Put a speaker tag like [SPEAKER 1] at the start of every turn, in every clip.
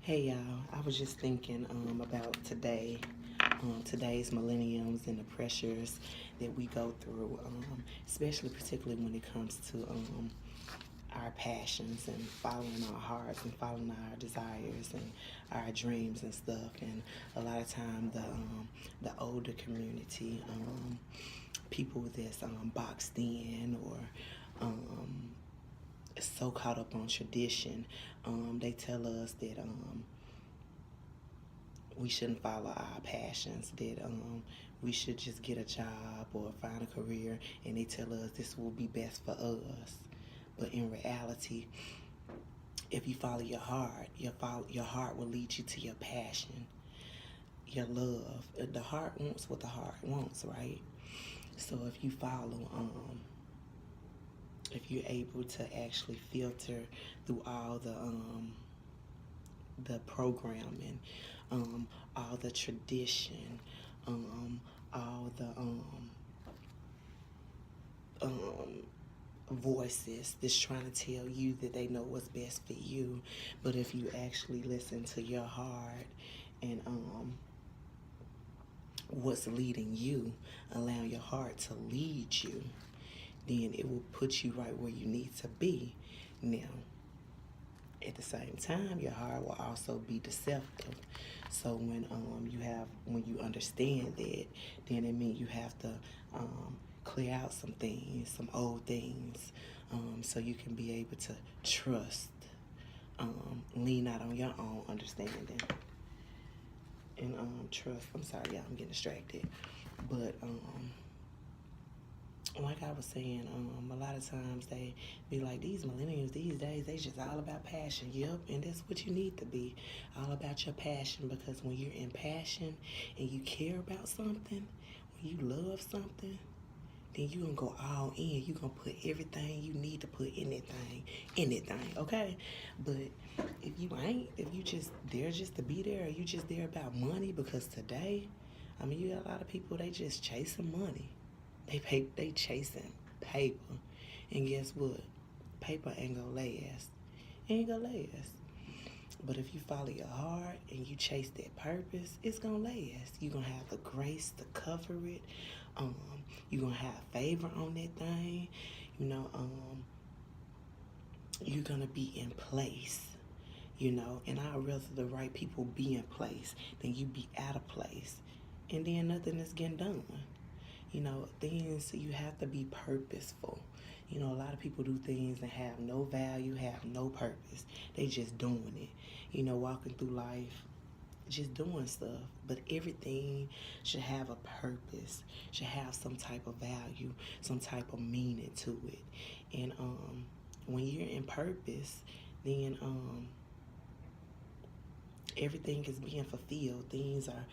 [SPEAKER 1] Hey y'all, I was just thinking about today's millenniums and the pressures that we go through, especially particularly when it comes to our passions and following our hearts and following our desires and our dreams and stuff. And a lot of time the older community, people that's boxed in or um, so caught up on tradition, they tell us that we shouldn't follow our passions, that we should just get a job or find a career, and they tell us this will be best for us. But in reality, if you follow your heart, your heart will lead you to your passion, your love. The heart wants what the heart wants, right? So if you're able to actually filter through all the programming, all the tradition, all the um, voices that's trying to tell you that they know what's best for you. But if you actually listen to your heart and what's leading you, allow your heart to lead you, then it will put you right where you need to be. Now, at the same time, your heart will also be deceptive. So when you understand that, then it means you have to clear out some things, some old things, so you can be able to trust, lean out on your own understanding, and trust. I'm sorry, y'all, I'm getting distracted, but like I was saying, a lot of times they be like, these millennials these days, they just all about passion. Yep, and that's what you need to be, all about your passion, because when you're in passion and you care about something, when you love something, then you gonna go all in. You gonna put everything you need to put in that thing, okay? But if you just there just to be there, or you just there about money, because today, I mean, you got a lot of people, they just chasing money. They chasing paper, and guess what? Paper ain't gonna last. Ain't gonna last. But if you follow your heart and you chase that purpose, it's gonna last. You're gonna have the grace to cover it. Um, you're gonna have favor on that thing. You know, you're gonna be in place. And I'd rather the right people be in place than you be out of place, and then nothing is getting done. Things, you have to be purposeful. A lot of people do things and have no value, have no purpose. They just doing it. Walking through life, just doing stuff. But everything should have a purpose, should have some type of value, some type of meaning to it. And when you're in purpose, then everything is being fulfilled. Things are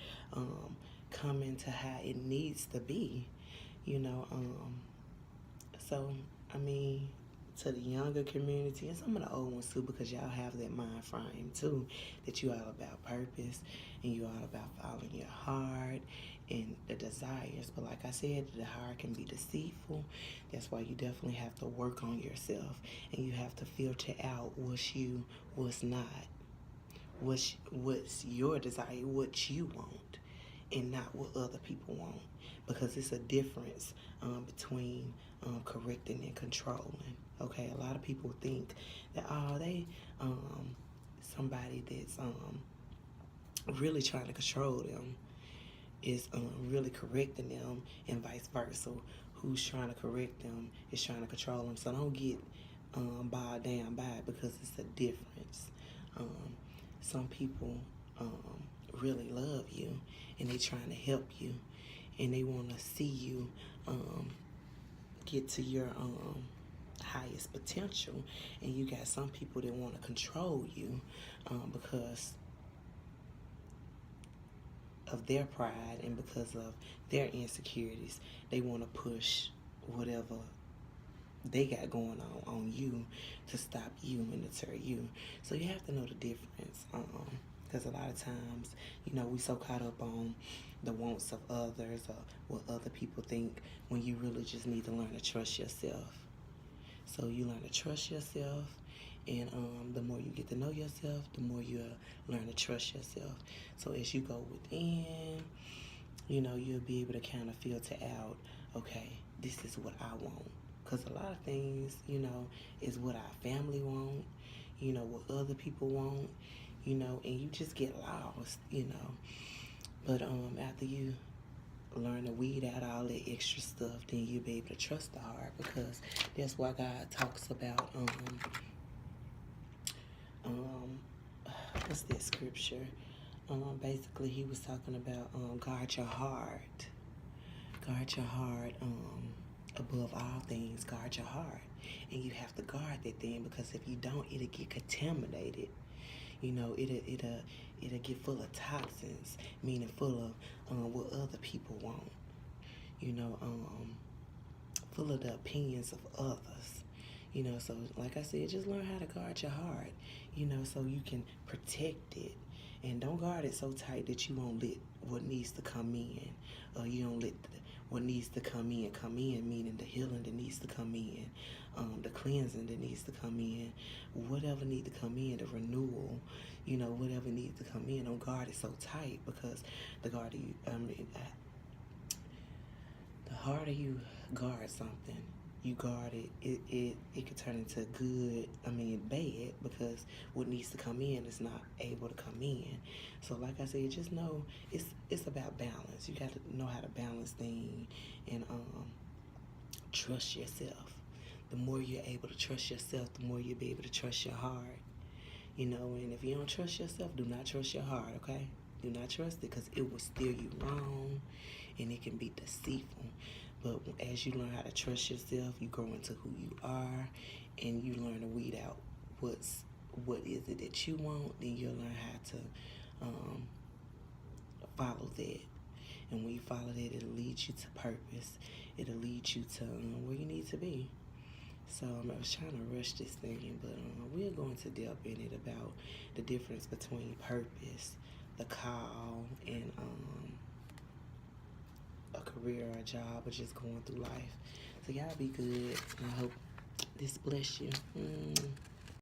[SPEAKER 1] coming to how it needs to be, you know. So, I mean, to the younger community and some of the old ones too, because y'all have that mind frame too, that you all about purpose and you all about following your heart and the desires. But like I said, the heart can be deceitful. That's why you definitely have to work on yourself, and you have to filter out what's you, what's not, what's your desire, what you want, and not what other people want, because it's a difference between correcting and controlling. Okay, a lot of people think that they somebody that's really trying to control them is really correcting them, and vice versa. Who's trying to correct them is trying to control them. So don't get bogged down by it, because it's a difference. Um, some people really love you, and they trying to help you, and they want to see you get to your highest potential. And you got some people that want to control you because of their pride and because of their insecurities. They want to push whatever they got going on you to stop you and deter you. So you have to know the difference, because a lot of times, we so caught up on the wants of others or what other people think, when you really just need to learn to trust yourself. So you learn to trust yourself, And the more you get to know yourself, the more you learn to trust yourself. So as you go within, you know, you'll be able to kind of filter out, okay, this is what I want. Because a lot of things, you know, is what our family want, you know, what other people want, you know, and you just get lost, you know. But after you learn to weed out all that extra stuff, then you'll be able to trust the heart, because that's why God talks about um what's that scripture? Basically he was talking about guard your heart. Guard your heart above all things. Guard your heart. And you have to guard that thing, because if you don't, it'll get contaminated. You know, it'll get full of toxins, meaning full of what other people want. You know, full of the opinions of others. You know, so like I said, just learn how to guard your heart, you know, so you can protect it. And don't guard it so tight that you won't let what needs to come in, or you don't let what needs to come in, meaning the healing that needs to come in, the cleansing that needs to come in, whatever needs to come in, the renewal, you know, whatever needs to come in. Don't guard it so tight, because the harder you guard something, you guard it could turn into bad, because what needs to come in is not able to come in. So like I said, just know it's about balance. You got to know how to balance things, and trust yourself. The more you're able to trust yourself, the more you'll be able to trust your heart. You know, and if you don't trust yourself, do not trust your heart, okay? Do not trust it, because it will steer you wrong, and it can be deceitful. But as you learn how to trust yourself, you grow into who you are, and you learn to weed out what is it that you want. Then you'll learn how to follow that. And when you follow that, it'll lead you to purpose. It'll lead you to where you need to be. So I was trying to rush this thing, but we're going to delve in it about the difference between purpose, the call, and a career or a job, or just going through life. So y'all be good, and I hope this bless you.